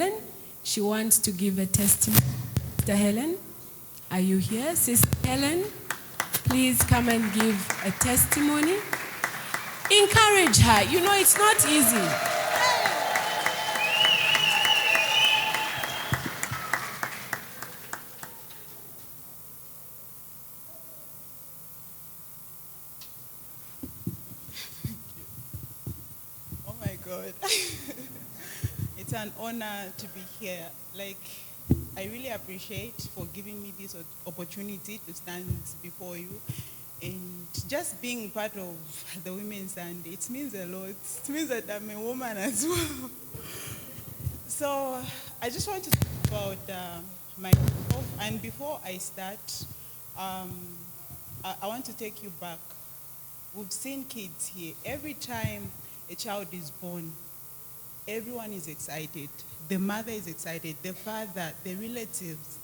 Hellen. She wants to give a testimony. Sister Hellen, are you here? Sister Hellen, please come and give a testimony. Encourage her. You know, it's not easy. Oh my God. It's an honor to be here. I really appreciate for giving me this opportunity to stand before you. And just being part of the Women's Sunday, it means a lot. It means that I'm a woman as well. So I just want to talk about myself. And before I start, I want to take you back. We've seen kids here. Every time a child is born, everyone is excited. The mother is excited, the father, the relatives.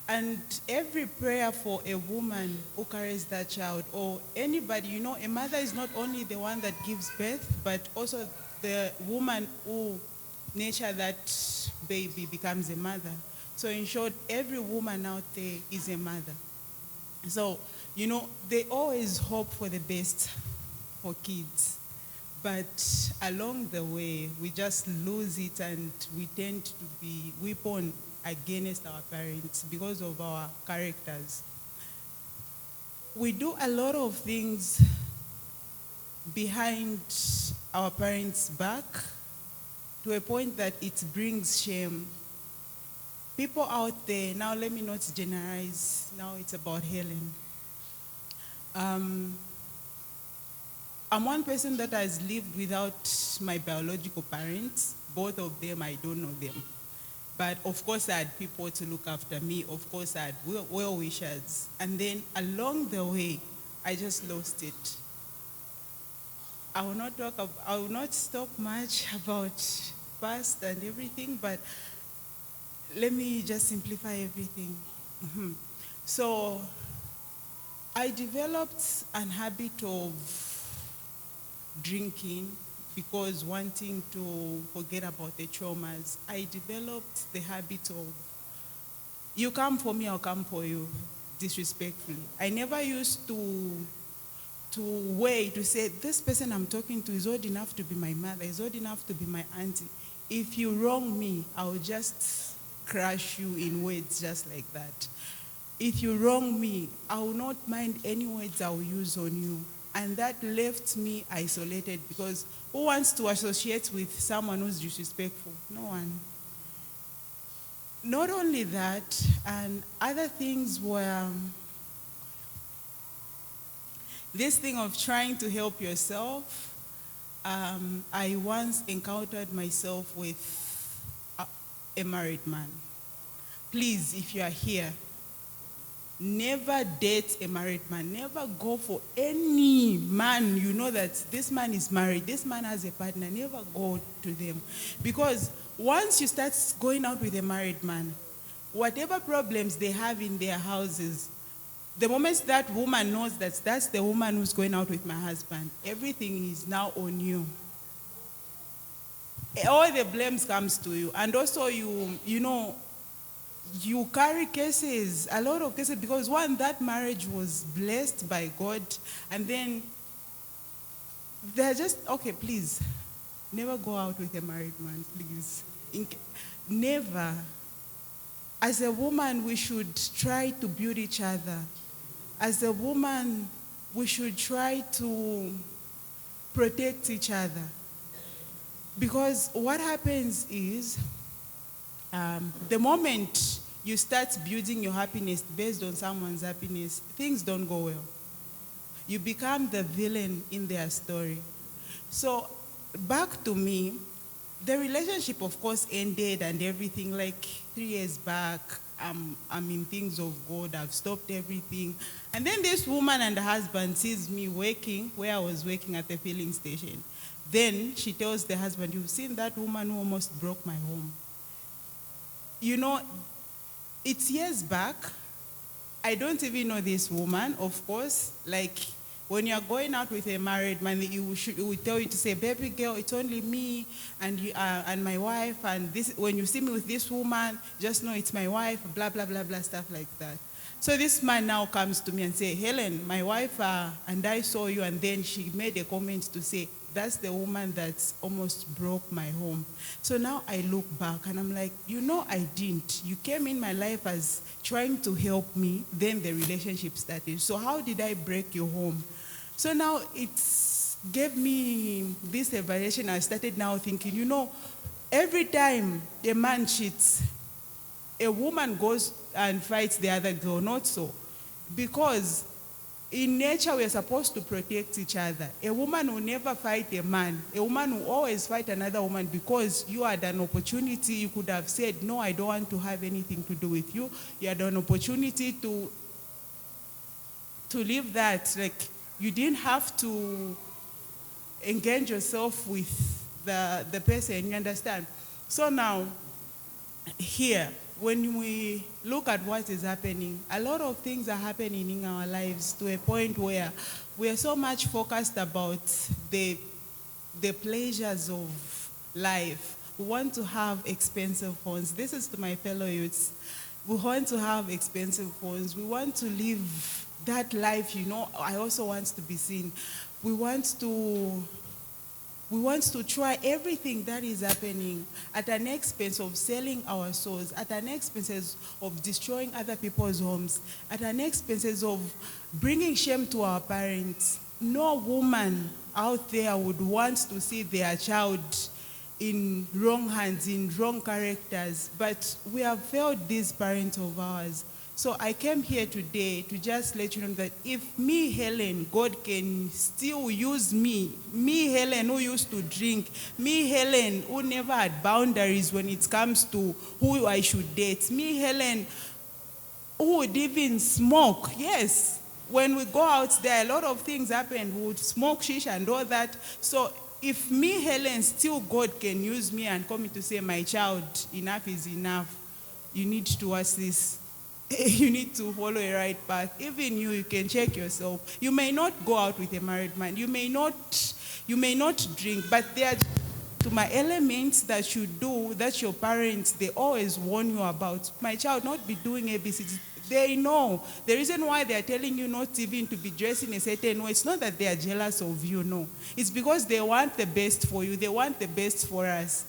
And every prayer for a woman who carries that child, or anybody, you know, a mother is not only the one that gives birth, but also the woman who nurtures that baby becomes a mother. So in short, every woman out there is a mother. So, you know, they always hope for the best for kids. But along the way, we just lose it and we tend to be weapon against our parents because of our characters. We do a lot of things behind our parents' back to a point that it brings shame. People out there, now let me not generalize, now it's about Hellen. I'm one person that has lived without my biological parents. Both of them, I don't know them. But of course, I had people to look after me. Of course, I had well-wishers. And then along the way, I just lost it. I will not talk much about past and everything, but let me just simplify everything. So I developed an habit of drinking because wanting to forget about the traumas. I developed the habit of, you come for me, I'll come for you, disrespectfully. I never used to wait to say, this person I'm talking to is old enough to be my mother, is old enough to be my auntie. If you wrong me, I'll just crush you in words just like that. If you wrong me, I will not mind any words I will use on you. And that left me isolated because who wants to associate with someone who's disrespectful? No one. Not only that, and other things were this thing of trying to help yourself. I once encountered myself with a married man. Please, if you are here, never date a married man. Never go for any man you know that this man is married, this man has a partner. Never go to them. Because once you start going out with a married man, whatever problems they have in their houses, the moment that woman knows that that's the woman who's going out with my husband, everything is now on you. All the blames comes to you. And also you know, you carry cases, a lot of cases, because one, that marriage was blessed by God, and then they're just, okay, please, never go out with a married man, please. Never. As a woman, we should try to build each other. As a woman, we should try to protect each other. Because what happens is, the moment you start building your happiness based on someone's happiness, things don't go well. You become the villain in their story. So back to me, the relationship of course ended and everything, like 3 years back. I'm in things of God, I've stopped everything. And then this woman and the husband sees me working where I was working at the filling station. Then she tells the husband, you've seen that woman who almost broke my home. You know, it's years back. I don't even know this woman, of course. Like, When you're going out with a married man, he will tell you to say, baby girl, it's only me and and my wife, and this. When you see me with this woman, just know it's my wife, blah, blah, blah, blah, stuff like that. So this man now comes to me and say, Helen, my wife and I saw you, and then she made a comment to say, that's the woman that almost broke my home. So now I look back and I'm like, I didn't. You came in my life as trying to help me, then the relationship started. So how did I break your home? So now it gave me this revelation. I started now thinking, every time a man cheats, a woman goes and fights the other girl, not so. Because in nature, we are supposed to protect each other. A woman will never fight a man. A woman will always fight another woman because you had an opportunity. You could have said, no, I don't want to have anything to do with you. You had an opportunity to leave that. Like, you didn't have to engage yourself with the person, you understand? So now, here, when we look at what is happening, a lot of things are happening in our lives to a point where we are so much focused about the pleasures of life. We want to have expensive phones. This is to my fellow youths. We want to have expensive phones. We want to live that life, I also want to be seen. We want to try everything that is happening at an expense of selling our souls, at an expense of destroying other people's homes, at an expense of bringing shame to our parents. No woman out there would want to see their child in wrong hands, in wrong characters, but we have failed these parents of ours. So I came here today to just let you know that if me, Helen, God can still use me, Helen, who used to drink, me, Helen, who never had boundaries when it comes to who I should date, me, Helen, who would even smoke. Yes, when we go out there, a lot of things happen. We would smoke shisha and all that. So if me, Helen, still God can use me and come to say, my child, enough is enough. You need to watch this. You need to follow a right path. Even you can check yourself. You may not go out with a married man. You may not drink, but there are to my elements that you do, that your parents, they always warn you about. My child, not be doing ABCD. They know. The reason why they are telling you not even to be dressed in a certain way, it's not that they are jealous of you, no. It's because they want the best for you. They want the best for us.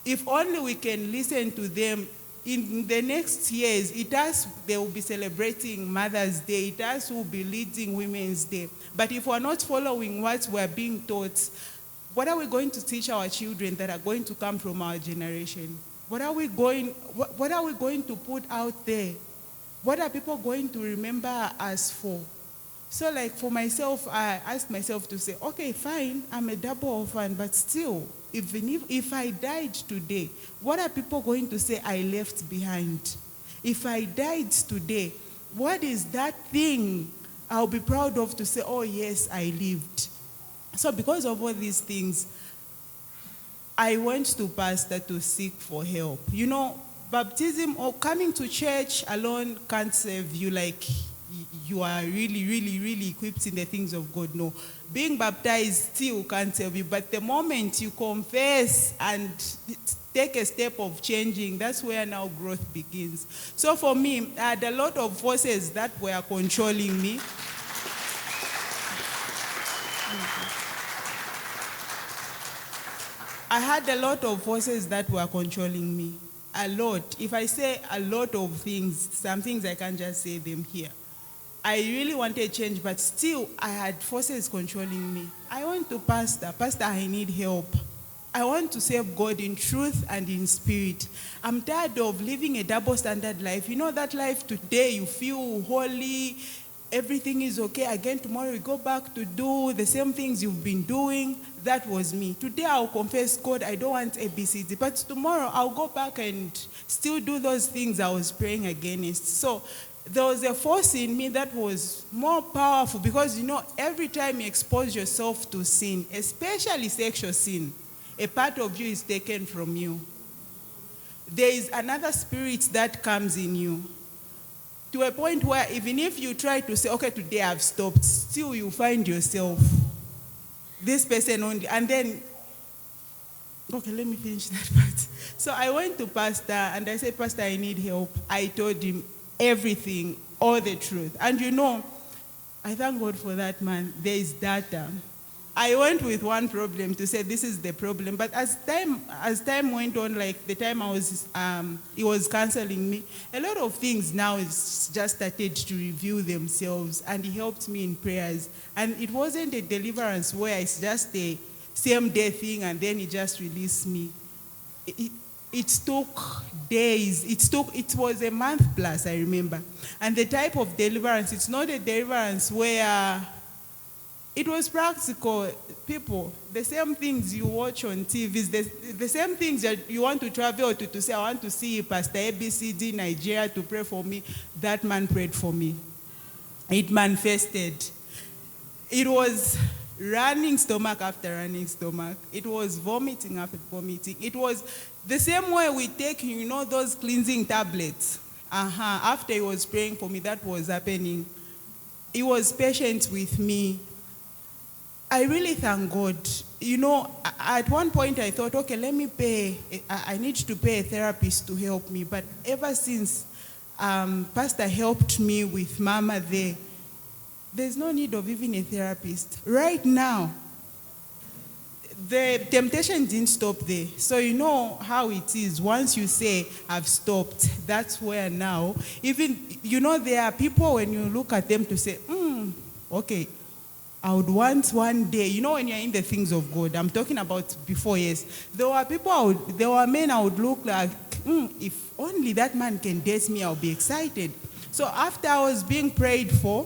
If only we can listen to them. In the next years, they will be celebrating Mother's Day. It will be leading Women's Day. But if we're not following what we're being taught, what are we going to teach our children that are going to come from our generation? What are we going to put out there? What are people going to remember us for? So like for myself, I asked myself to say, okay, fine, I'm a double orphan, but still, if I died today, what are people going to say I left behind? If I died today, what is that thing I'll be proud of to say, oh yes, I lived? So because of all these things, I went to pastor to seek for help. Baptism or coming to church alone can't save you like you are really, really, really equipped in the things of God. No. Being baptized still can't save you. But the moment you confess and take a step of changing, that's where now growth begins. So for me, I had a lot of forces that were controlling me. I had a lot of forces that were controlling me. A lot. If I say a lot of things, some things I can't just say them here. I really wanted change, but still I had forces controlling me. I went to pastor. Pastor, I need help. I want to serve God in truth and in spirit. I'm tired of living a double standard life. That life today, you feel holy, everything is okay. Again, tomorrow you go back to do the same things you've been doing. That was me. Today I'll confess, God, I don't want ABCD. But tomorrow I'll go back and still do those things I was praying against. So there was a force in me that was more powerful because, every time you expose yourself to sin, especially sexual sin, a part of you is taken from you. There is another spirit that comes in you. to a point where even if you try to say, okay, today I've stopped, still you find yourself, this person only. And then, okay, let me finish that part. So I went to Pastor and I said, Pastor, I need help. I told him everything, all the truth. And I thank God for that man. There is data. I went with one problem to say this is the problem, but as time went on, like the time he was counseling me, a lot of things now is just started to reveal themselves, and he helped me in prayers. And it wasn't a deliverance where it's just a same day thing and then he just released me. It took days. It was a month plus, I remember. And the type of deliverance, it's not a deliverance where it was practical. People, the same things you watch on TV, the same things that you want to travel to say, I want to see Pastor ABCD Nigeria to pray for me. That man prayed for me. It manifested. It was running stomach after running stomach. It was vomiting after vomiting. It was the same way we take, those cleansing tablets. After he was praying for me, that was happening. He was patient with me. I really thank God. At one point I thought, okay, let me pay. I need to pay a therapist to help me. But ever since Pastor helped me with Mama there's no need of even a therapist. Right now, the temptation didn't stop there. So you know how it is. Once you say, I've stopped, that's where now, even, there are people when you look at them to say, okay, I would want one day, when you're in the things of God, I'm talking about before, yes. There were men I would look like, if only that man can date me, I'll be excited. So after I was being prayed for,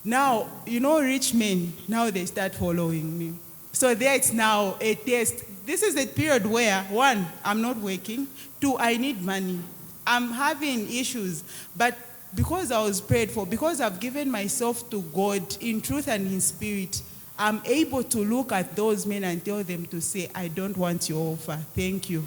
now, rich men, now they start following me. So there it's now a test. This is a period where, one, I'm not working. Two, I need money. I'm having issues. But because I was prayed for, because I've given myself to God in truth and in spirit, I'm able to look at those men and tell them to say, I don't want your offer. Thank you.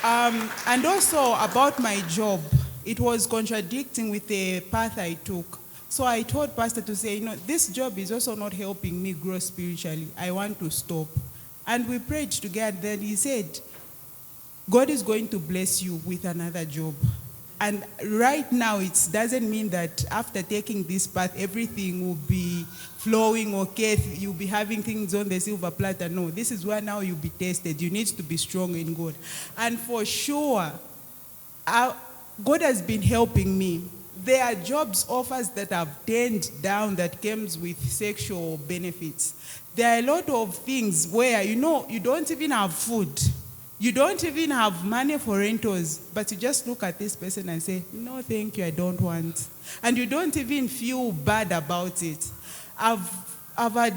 And also about my job, it was contradicting with the path I took. So I told Pastor to say, this job is also not helping me grow spiritually. I want to stop. And we prayed together. Then he said, God is going to bless you with another job. And right now, it doesn't mean that after taking this path, everything will be flowing okay, you'll be having things on the silver platter. No, this is where now you'll be tested. You need to be strong in God. And for sure, God has been helping me. There are jobs offers that I've turned down that comes with sexual benefits. There are a lot of things where, you don't even have food. You don't even have money for rentals, but you just look at this person and say, no, thank you, I don't want. And you don't even feel bad about it. I've had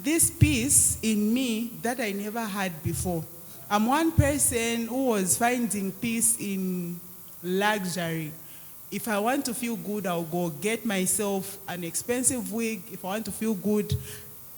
this peace in me that I never had before. I'm one person who was finding peace in luxury. If I want to feel good, I'll go get myself an expensive wig. If I want to feel good,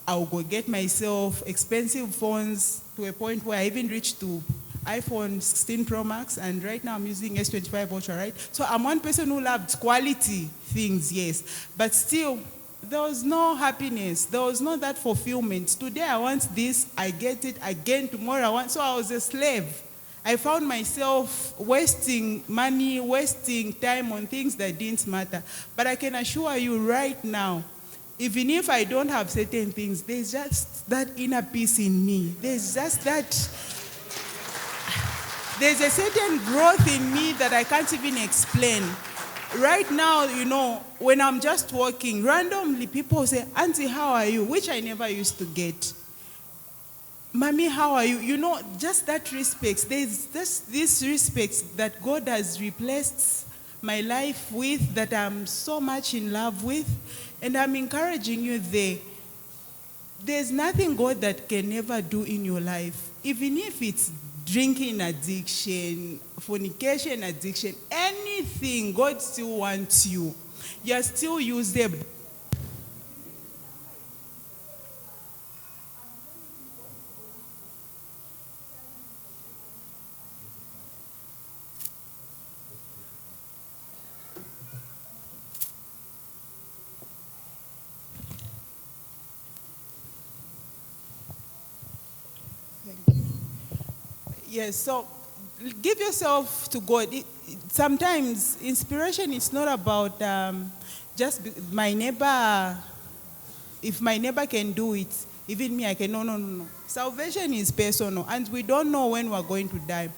I'll go get myself expensive phones to a point where I even reached to iPhone 16 Pro Max, and right now I'm using S25 Ultra, right? So I'm one person who loved quality things, yes. But still, there was no happiness. There was not that fulfillment. Today I want this, I get it. Again, tomorrow I want. So I was a slave. I found myself wasting money, wasting time on things that didn't matter. But I can assure you right now, even if I don't have certain things, there's just that inner peace in me. There's just that. There's a certain growth in me that I can't even explain. Right now, when I'm just walking, randomly people say, Auntie, how are you? Which I never used to get. Mommy, how are you? Just that respect. There's just this respect that God has replaced my life with, that I'm so much in love with. And I'm encouraging you there. There's nothing God that can never do in your life. Even if it's drinking addiction, fornication addiction, anything, God still wants you. You're still usable. Yes, so give yourself to God. Sometimes inspiration is not about my neighbor. If my neighbor can do it, even me, I can. No, no, no, no. Salvation is personal, and we don't know when we're going to die.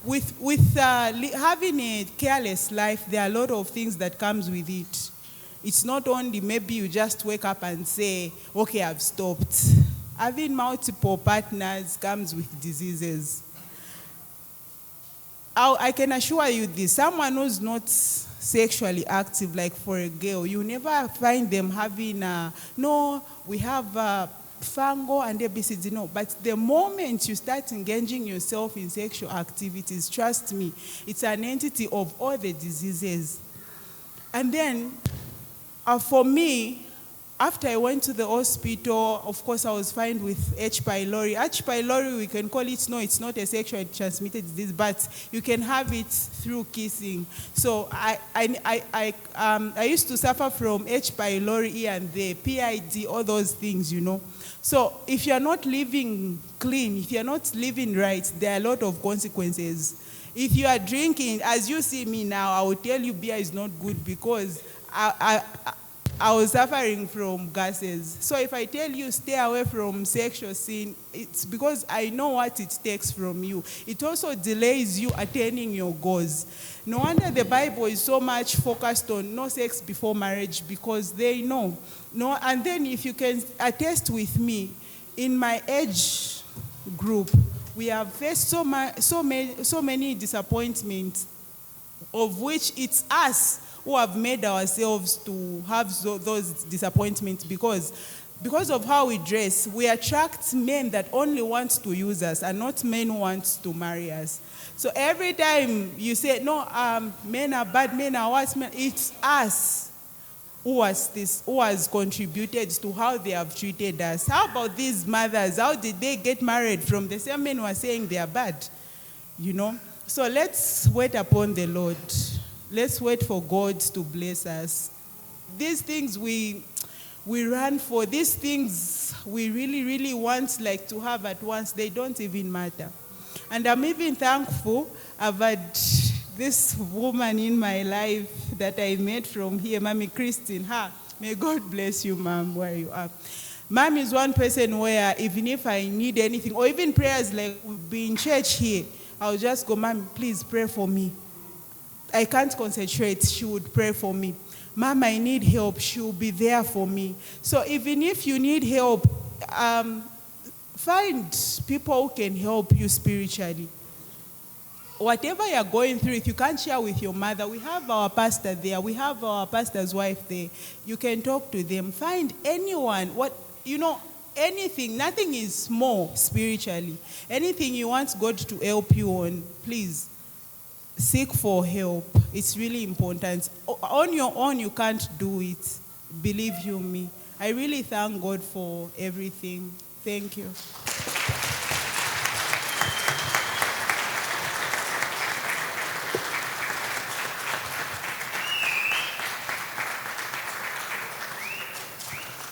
With having a careless life, there are a lot of things that comes with it. It's not only maybe you just wake up and say, okay, I've stopped. Having multiple partners comes with diseases. I can assure you this, someone who's not sexually active, like for a girl, you never find them having, no, we have fungal and ABCD, no. But the moment you start engaging yourself in sexual activities, trust me, it's an entity of all the diseases. And then, for me, after I went to the hospital, of course, I was found with H. pylori. H. pylori, we can call it, no, it's not a sexually transmitted disease, but you can have it through kissing. So I used to suffer from H. pylori here and there, PID, all those things, you know. So if you're not living clean, if you're not living right, there are a lot of consequences. If you are drinking, as you see me now, I will tell you beer is not good because I was suffering from gases. So if I tell you stay away from sexual sin, it's because I know what it takes from you. It also delays you attaining your goals. No wonder the Bible is so much focused on no sex before marriage, because they know. No, and then if you can attest with me, in my age group, we have faced so many disappointments, of which it's us who have made ourselves to have those disappointments, because of how we dress. We attract men that only want to use us and not men who want to marry us. So every time you say, no, men are bad, men are worse, it's us who has contributed to how they have treated us. How about these mothers? How did they get married from the same men who are saying they are bad? You know? So let's wait upon the Lord. Let's wait for God to bless us. These things we run for, these things we really, really want like to have at once, they don't even matter. And I'm even thankful I've had this woman in my life that I met from here, Mommy Christine. May God bless you, Mom, where you are. Mom is one person where even if I need anything, or even prayers like we'll be in church here, I'll just go, Mom, please pray for me. I can't concentrate, she would pray for me. Mom, I need help, she will be there for me. So even if you need help, find people who can help you spiritually. Whatever you're going through, if you can't share with your mother, we have our pastor there, we have our pastor's wife there. You can talk to them. Find anyone, anything, nothing is small spiritually. Anything you want God to help you on, please seek for help. It's really important. On your own, you can't do it. Believe you me. I really thank God for everything. Thank you.